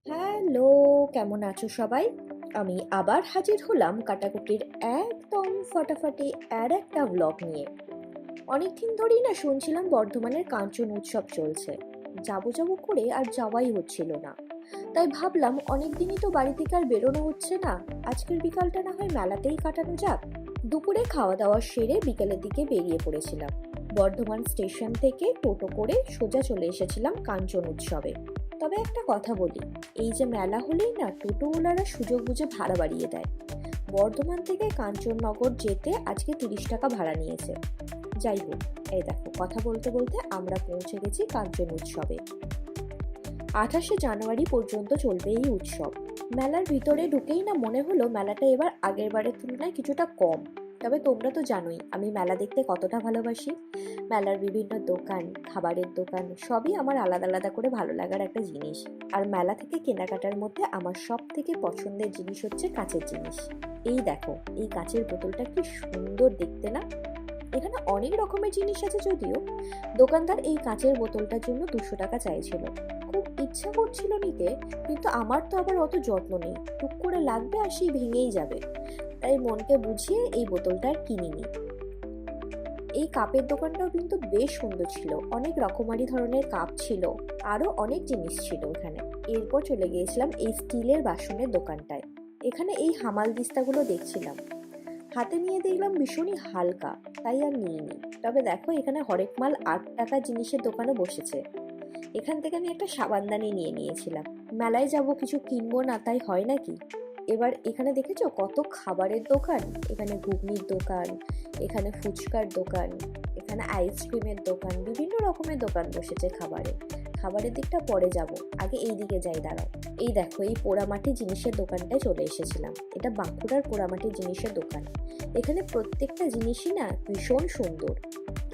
Hello, কেমন আছো সবাই? আমি আবার হাজির হলাম কাটাকুটির একদম ফাটাফাটি আর একটা ব্লগ নিয়ে। অনেকদিন ধরেই না শুনছিলাম বর্ধমানের কাঞ্চন উৎসব চলছে। যাবো যাবো করে আর যাওয়াই হচ্ছিল না। তাই ভাবলাম অনেক দিনই তো বাড়ি থেকে আর বেরোনো হচ্ছে না, আজকের বিকালটা না হয় মেলাতেই কাটানো যাক। দুপুরে খাওয়া দাওয়া সেরে বিকেলের দিকে বেরিয়ে পড়েছিলাম। বর্ধমান স্টেশন থেকে টোটো করে সোজা চলে এসেছিলাম কাঞ্চন উৎসবে। তবে একটা কথা বলি, এই যে মেলা হলেই না টোটোওয়ালারা সুযোগ বুঝে ভাড়া বাড়িয়ে দেয়। বর্ধমান থেকে কাঞ্চননগর যেতে আজকে 30 টাকা ভাড়া নিয়েছে। যাই হোক, এই দেখো কথা বলতে বলতে আমরা পৌঁছে গেছি কাঞ্চন উৎসবে। 28শে জানুয়ারি পর্যন্ত চলবে এই উৎসব। মেলার ভিতরে ঢুকেই না মনে হলো মেলাটা এবার আগের বারের তুলনায় কিছুটা কম। তবে তোমরা তো জানোই আমি মেলা দেখতে কতটা ভালোবাসি। মেলার বিভিন্ন দোকান, খাবারের দোকান সবই আমার আলাদা আলাদা করে ভালো লাগার একটা জিনিস। আর মেলা থেকে কেনাকাটার মধ্যে আমার সব থেকে পছন্দের জিনিস হচ্ছে কাঁচের জিনিস। এই দেখো, এই কাঁচের বোতলটা কি সুন্দর দেখতে না? এখানে অনেক রকমের জিনিস আছে যদিও। দোকানদার এই কাঁচের বোতলটার জন্য 200 টাকা চাইছিল। খুব ইচ্ছা করছিল নিতে, কিন্তু আমার তো আবার অত যত্ন নেই, টুক করে লাগবে আর সেই ভেঙেই যাবে। তাই মনকে বুঝিয়ে এই বোতলটা আর কিনিনি। এই কাপের দোকানটাও কিন্তু বেশ সুন্দর ছিল, অনেক রকমারি ধরনের কাপ ছিল, আরো অনেক জিনিস ছিল এখানে। এরপর চলে গিয়েছিলাম এই স্টিলের বাসনের দোকানটায়। এখানে এই হামাল দিস্তাগুলো দেখছিলাম, হাতে নিয়ে দেখলাম ভীষণই হালকা, তাই আর নিইনি। তবে দেখো এখানে হরেক মাল 8 টাকা জিনিসের দোকানও বসেছে। এখান থেকে আমি একটা সাবানদানি নিয়ে নিয়েছিলাম। মেলায় যাব কিছু কিনবো না তাই হয় নাকি। এবার এখানে দেখেছো কত খাবারের দোকান, এখানে ঘুগনির দোকান, এখানে ফুচকার দোকান, এখানে আইসক্রিমের দোকান, বিভিন্ন রকমের দোকান বসেছে খাবারের দিকটা পরে যাব, আগে এই দিকে যাই, দাঁড়াও। এই দেখো এই পোড়ামাটি জিনিসের দোকানটায় চলে এসেছিলাম। এটা বাঁকুড়ার পোড়ামাটি জিনিসের দোকান। এখানে প্রত্যেকটা জিনিসই না ভীষণ সুন্দর।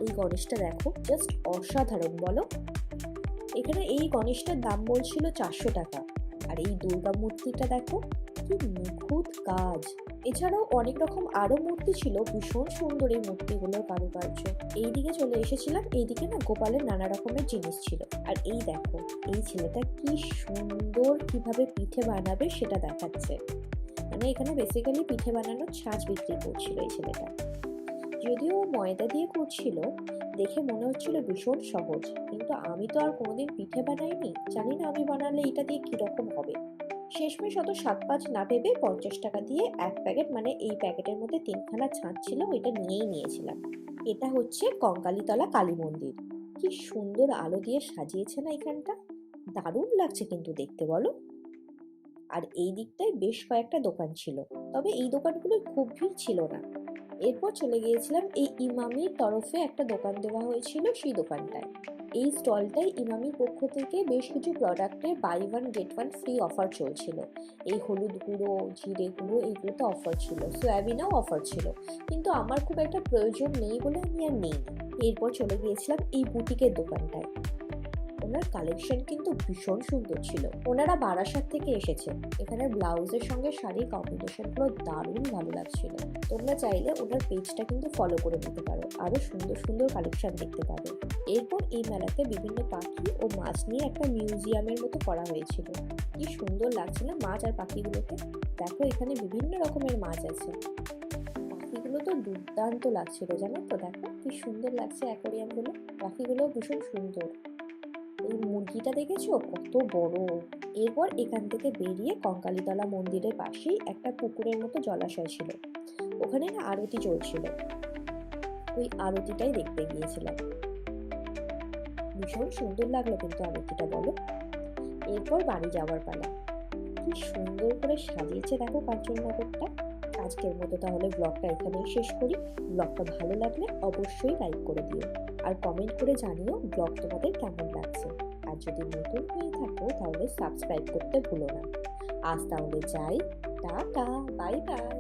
এই গণেশটা দেখো, জাস্ট অসাধারণ বলো। এখানে এই গণেশটার দাম বলছিল 400 টাকা। আর এই দুর্গা মূর্তিটা দেখো, কি নিখুঁত কাজ। এছাড়াও অনেক রকম আরো মূর্তি ছিল, ভীষণ সুন্দর এই মূর্তিগুলোর কারুকার্য। এইদিকে চলে এসেছিলাম, এইদিকে না গোপালের নানা রকমের জিনিস ছিল। আর এই দেখো, এই ছেলেটা কি সুন্দর কিভাবে পিঠে বানাবে সেটা দেখাচ্ছে। মানে এখানে বেসিক্যালি পিঠে বানানোর ছাঁচ বিক্রি করছিল এই ছেলেটা। যদিও ও ময়দা দিয়ে করছিল, দেখে মনে হচ্ছিল ভীষণ সহজ, কিন্তু আমি তো আর কোনোদিন পিঠে বানাইনি, জানি না আমি বানালে এটা দিয়ে কিরকম হবে। শেষমেশ অত 7-5 না ভেবে 50 টাকা দিয়ে এক প্যাকেট, মানে এই প্যাকেটের মধ্যে 3খানা ছাঁচ ছিল, ওইটা নিয়েই নিয়েছিলাম। এটা হচ্ছে কঙ্কালীতলা কালী মন্দির। কি সুন্দর আলো দিয়ে সাজিয়েছে না এখানটা, দারুণ লাগছে কিন্তু দেখতে বলো। আর এই দিকটায় বেশ কয়েকটা দোকান ছিল, তবে এই দোকানগুলোয় খুব ভিড় ছিল না। এরপর চলে গিয়েছিলাম এই ইমামির তরফে একটা দোকান দেওয়া হয়েছিল, সেই দোকানটায়। এই স্টলটায় ইমামির পক্ষ থেকে বেশ কিছু প্রোডাক্টে buy one get one free offer চলছিল। এই হলুদ গুঁড়ো, জিরে গুঁড়ো, এইগুলোতে অফার ছিল, সয়াবিনেও অফার ছিল, কিন্তু আমার খুব একটা প্রয়োজন নেই বলে আমি আর নেই। এরপর চলে গিয়েছিলাম এই বুটিকের দোকানটায়। ওনার কালেকশন কিন্তু ভীষণ সুন্দর ছিল। ওনারা বারাসাত থেকে এসেছে। এখানে ব্লাউজের সঙ্গে শাড়ির কম্বিনেশনগুলো দারুণ ভালো লাগছিল। তোমরা চাইলে ওনার পেজটা কিন্তু ফলো করে নিতে পারো, আরো সুন্দর সুন্দর কালেকশন দেখতে পাবে। এরপর এই মেলাতে বিভিন্ন পাখি ও মাছ নিয়ে একটা মিউজিয়ামের মতো করা হয়েছিল। কি সুন্দর লাগছিল মাছ আর পাখিগুলোকে। দেখো এখানে বিভিন্ন রকমের মাছ আছে। পাখিগুলো তো দুর্দান্ত লাগছিল, জানো তো, দেখো কি সুন্দর লাগছে অ্যাকোরিয়ামগুলো। পাখিগুলো ভীষণ সুন্দর। এই মুরগিটা দেখেছো কত বড়। এরপর এখান থেকে বেরিয়ে কঙ্কালীতলা মন্দিরের পাশেই একটা পুকুরের মতো জলাশয় ছিল, ওখানে না আরতি চলছিল, ওই আরতিটাই দেখতে গিয়েছিলাম। ভীষণ সুন্দর লাগলো কিন্তু আরতিটা বলো। এরপর বাড়ি যাওয়ার পালা। কি সুন্দর করে সাজিয়েছে দেখো কাঞ্চননগরটা। আজকের মতো তাহলে ব্লগটা এখানেই শেষ করি। ব্লগটা ভালো লাগলে অবশ্যই লাইক করে দিও, আর কমেন্ট করে জানিও ব্লগ তোমাদের কেমন লাগছে। আর যদি নতুন হয়ে থাকো তাহলে সাবস্ক্রাইব করতে ভুলো না। আজ তাহলে যাই, টাটা, বাই বাই।